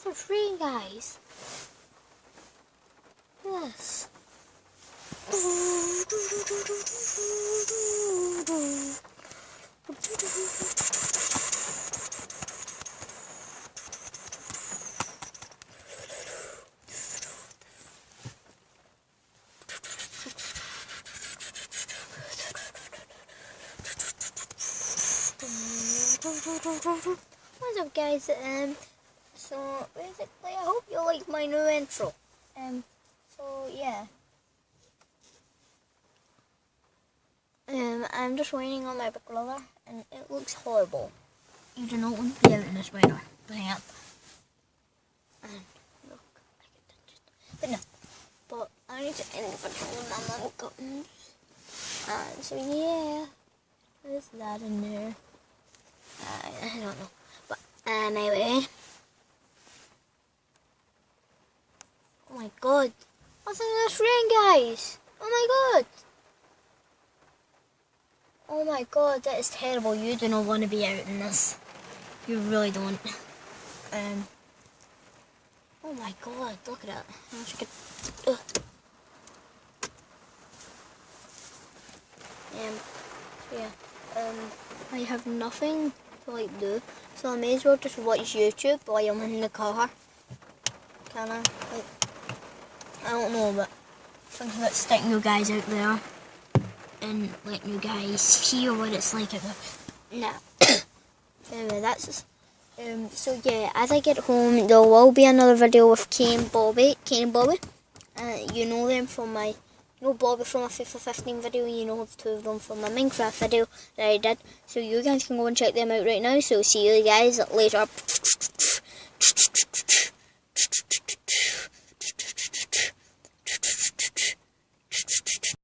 It's a train, guys. Yes. What's up, guys? So basically, I hope you like my new intro. So yeah. I'm just waiting on my big brother, and it looks horrible. You do not want to be out in this weather. Bring up. And look, I get touched. But no. But I need to end the video with my mum comes. And so yeah, there's that in there. I don't know. But anyway. Oh my god. What's in this rain, guys? Oh my god. Oh my god, that is terrible. You do not want to be out in this. You really don't. Oh my god, look at it. Yeah. I have nothing to do, so I may as well just watch YouTube while I'm in the car. Can I? I don't know, but thinking about sticking you guys out there and letting you guys hear what it's like out there. Now, anyway, that's just, so yeah, as I get home, there will be another video with Kane and Bobby. You know them from my, Bobby from my FIFA 15 video, and you know the two of them from my Minecraft video that I did. So you guys can go and check them out right now. So see you guys later.